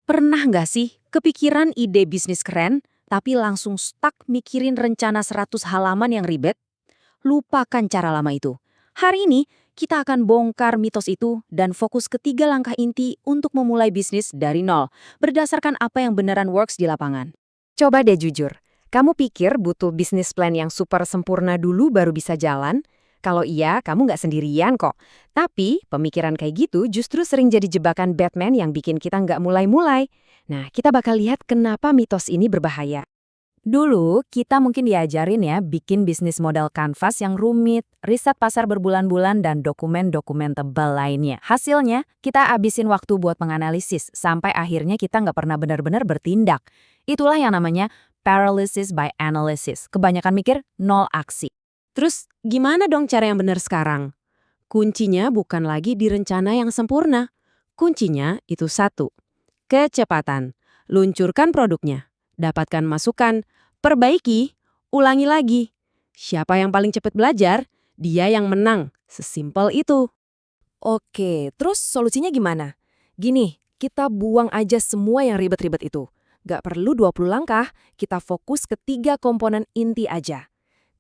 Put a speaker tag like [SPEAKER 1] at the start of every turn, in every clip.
[SPEAKER 1] Pernah nggak sih kepikiran ide bisnis keren, tapi langsung stuck mikirin rencana 100 halaman yang ribet? Lupakan cara lama itu. Hari ini, kita akan bongkar mitos itu dan fokus ke 3 langkah inti untuk memulai bisnis dari nol, berdasarkan apa yang beneran works di lapangan.
[SPEAKER 2] Coba deh jujur, kamu pikir butuh bisnis plan yang super sempurna dulu baru bisa jalan? Kalau iya, kamu nggak sendirian kok. Tapi, pemikiran kayak gitu justru sering jadi jebakan Batman yang bikin kita nggak mulai-mulai. Nah, kita bakal lihat kenapa mitos ini berbahaya.
[SPEAKER 1] Dulu, kita mungkin diajarin ya bikin bisnis model kanvas yang rumit, riset pasar berbulan-bulan, dan dokumen-dokumen tebal lainnya. Hasilnya, kita abisin waktu buat menganalisis, sampai akhirnya kita nggak pernah benar-benar bertindak. Itulah yang namanya paralysis by analysis. Kebanyakan mikir, nol aksi. Terus, gimana dong cara yang benar sekarang? Kuncinya bukan lagi di rencana yang sempurna. Kuncinya itu satu, kecepatan. Luncurkan produknya. Dapatkan masukan, perbaiki, ulangi lagi. Siapa yang paling cepat belajar, dia yang menang. Sesimpel itu.
[SPEAKER 2] Oke, terus solusinya gimana? Gini, kita buang aja semua yang ribet-ribet itu. Nggak perlu 20 langkah, kita fokus ke 3 komponen inti aja.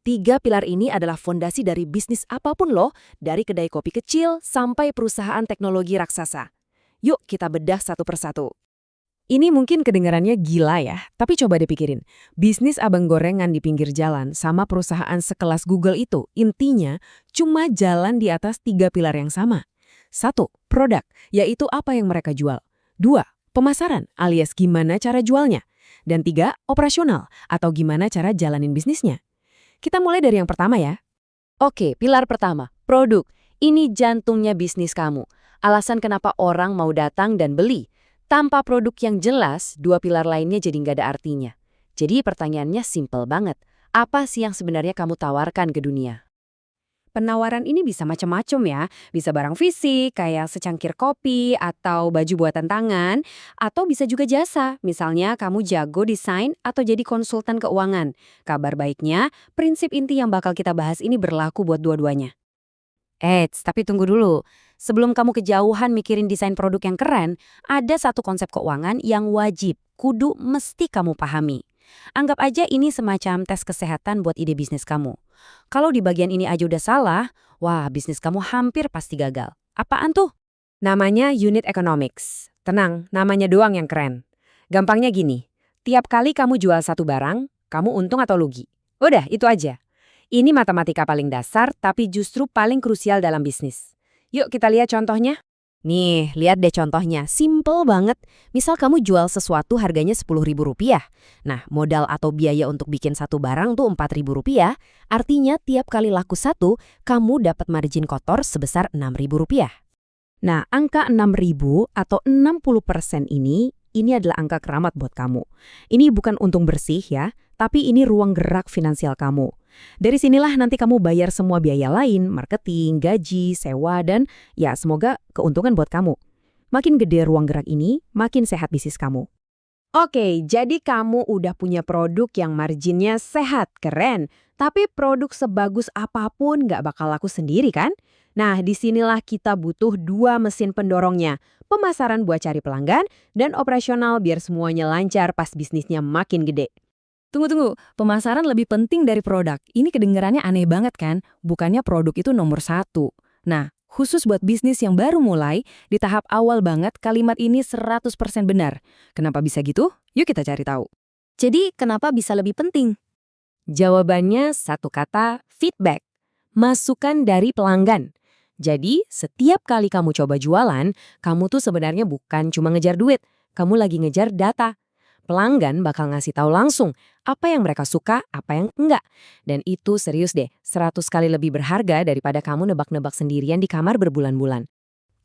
[SPEAKER 2] 3 pilar ini adalah fondasi dari bisnis apapun loh, dari kedai kopi kecil sampai perusahaan teknologi raksasa. Yuk kita bedah satu persatu. Ini mungkin kedengarannya gila ya, tapi coba dipikirin. Bisnis abang gorengan di pinggir jalan sama perusahaan sekelas Google itu, intinya cuma jalan di atas 3 pilar yang sama. 1. Produk, yaitu apa yang mereka jual. 2. Pemasaran, alias gimana cara jualnya. Dan 3. Operasional, atau gimana cara jalanin bisnisnya. Kita mulai dari yang pertama ya.
[SPEAKER 1] Oke, pilar pertama, produk. Ini jantungnya bisnis kamu. Alasan kenapa orang mau datang dan beli. Tanpa produk yang jelas, 2 pilar lainnya jadi nggak ada artinya. Jadi pertanyaannya simpel banget. Apa sih yang sebenarnya kamu tawarkan ke dunia?
[SPEAKER 2] Penawaran ini bisa macam-macam ya. Bisa barang fisik, kayak secangkir kopi, atau baju buatan tangan, atau bisa juga jasa. Misalnya kamu jago desain atau jadi konsultan keuangan. Kabar baiknya, prinsip inti yang bakal kita bahas ini berlaku buat dua-duanya.
[SPEAKER 1] Eits, tapi tunggu dulu. Sebelum kamu kejauhan mikirin desain produk yang keren, ada satu konsep keuangan yang wajib, kudu mesti kamu pahami. Anggap aja ini semacam tes kesehatan buat ide bisnis kamu. Kalau di bagian ini aja udah salah, wah bisnis kamu hampir pasti gagal. Apaan tuh?
[SPEAKER 2] Namanya unit economics. Tenang, namanya doang yang keren. Gampangnya gini, tiap kali kamu jual satu barang, kamu untung atau rugi. Udah, itu aja. Ini matematika paling dasar, tapi justru paling krusial dalam bisnis. Yuk kita lihat contohnya.
[SPEAKER 1] Nih, lihat deh contohnya. Simple banget. Misal kamu jual sesuatu harganya Rp10.000. Nah, modal atau biaya untuk bikin satu barang tuh Rp4.000. Artinya tiap kali laku satu, kamu dapat margin kotor sebesar Rp6.000.
[SPEAKER 2] Nah, angka 6.000 atau 60% ini adalah angka keramat buat kamu. Ini bukan untung bersih ya, tapi ini ruang gerak finansial kamu. Dari sinilah nanti kamu bayar semua biaya lain, marketing, gaji, sewa, dan ya semoga keuntungan buat kamu. Makin gede ruang gerak ini, makin sehat bisnis kamu. Oke, jadi kamu udah punya produk yang marginnya sehat, keren. Tapi produk sebagus apapun nggak bakal laku sendiri kan? Nah, disinilah kita butuh 2 mesin pendorongnya. Pemasaran buat cari pelanggan, dan operasional biar semuanya lancar pas bisnisnya makin gede.
[SPEAKER 1] Tunggu, pemasaran lebih penting dari produk. Ini kedengarannya aneh banget kan? Bukannya produk itu nomor satu. Nah, khusus buat bisnis yang baru mulai, di tahap awal banget kalimat ini 100% benar. Kenapa bisa gitu? Yuk kita cari tahu. Jadi, kenapa bisa lebih penting?
[SPEAKER 2] Jawabannya satu kata, feedback. Masukan dari pelanggan. Jadi, setiap kali kamu coba jualan, kamu tuh sebenarnya bukan cuma ngejar duit, kamu lagi ngejar data. Pelanggan bakal ngasih tahu langsung apa yang mereka suka, apa yang enggak. Dan itu serius deh, 100 kali lebih berharga daripada kamu nebak-nebak sendirian di kamar berbulan-bulan.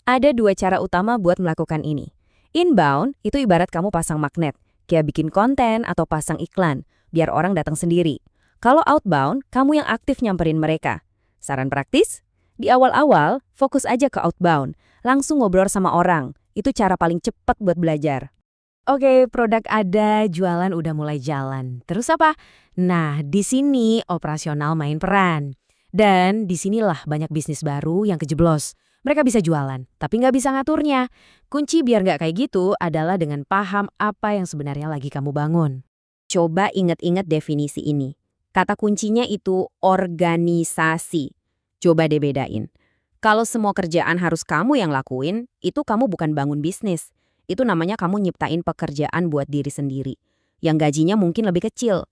[SPEAKER 2] Ada 2 cara utama buat melakukan ini. Inbound, itu ibarat kamu pasang magnet, kayak bikin konten atau pasang iklan, biar orang datang sendiri. Kalau outbound, kamu yang aktif nyamperin mereka. Saran praktis? Di awal-awal, fokus aja ke outbound. Langsung ngobrol sama orang. Itu cara paling cepat buat belajar. Oke, produk ada, jualan udah mulai jalan. Terus apa? Nah, di sini operasional main peran. Dan disinilah banyak bisnis baru yang kejeblos.
[SPEAKER 1] Mereka bisa jualan, tapi nggak bisa ngaturnya. Kunci biar nggak kayak gitu adalah dengan paham apa yang sebenarnya lagi kamu bangun.
[SPEAKER 2] Coba ingat-ingat definisi ini. Kata kuncinya itu organisasi. Coba deh bedain. Kalau semua kerjaan harus kamu yang lakuin, itu kamu bukan bangun bisnis. Itu namanya kamu nyiptain pekerjaan buat diri sendiri. Yang gajinya mungkin lebih kecil.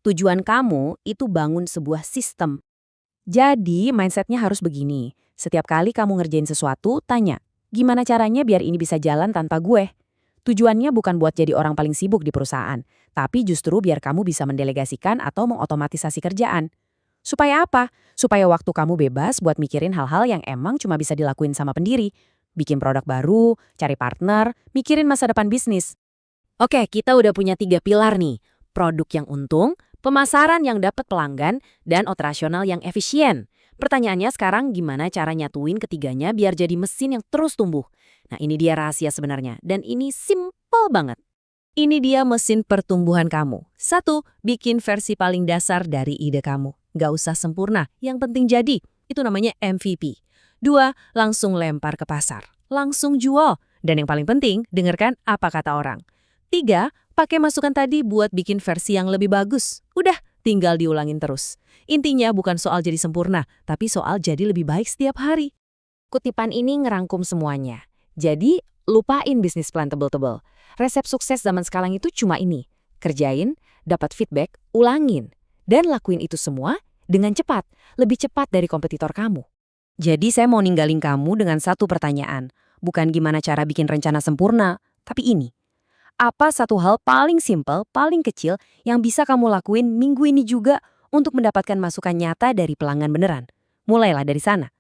[SPEAKER 2] Tujuan kamu itu bangun sebuah sistem.
[SPEAKER 1] Jadi mindsetnya harus begini. Setiap kali kamu ngerjain sesuatu, tanya, gimana caranya biar ini bisa jalan tanpa gue? Tujuannya bukan buat jadi orang paling sibuk di perusahaan, tapi justru biar kamu bisa mendelegasikan atau mengotomatisasi kerjaan. Supaya apa? Supaya waktu kamu bebas buat mikirin hal-hal yang emang cuma bisa dilakuin sama pendiri. Bikin produk baru, cari partner, mikirin masa depan bisnis. Oke, kita udah punya 3 pilar nih. Produk yang untung, pemasaran yang dapat pelanggan, dan operasional yang efisien. Pertanyaannya sekarang gimana cara nyatuin ketiganya biar jadi mesin yang terus tumbuh? Nah ini dia rahasia sebenarnya, dan ini simple banget. Ini dia mesin pertumbuhan kamu. 1. Bikin versi paling dasar dari ide kamu. Nggak usah sempurna, yang penting jadi. Itu namanya MVP. 2. Langsung lempar ke pasar. Langsung jual. Dan yang paling penting, dengarkan apa kata orang. 3. Pakai masukan tadi buat bikin versi yang lebih bagus. Udah, tinggal diulangin terus. Intinya bukan soal jadi sempurna, tapi soal jadi lebih baik setiap hari. Kutipan ini ngerangkum semuanya. Jadi, lupain bisnis plan tebel-tebel. Resep sukses zaman sekarang itu cuma ini. Kerjain, dapat feedback, ulangin. Dan lakuin itu semua dengan cepat. Lebih cepat dari kompetitor kamu. Jadi saya mau ninggalin kamu dengan satu pertanyaan. Bukan gimana cara bikin rencana sempurna, tapi ini. Apa satu hal paling simpel, paling kecil yang bisa kamu lakuin minggu ini juga untuk mendapatkan masukan nyata dari pelanggan beneran? Mulailah dari sana.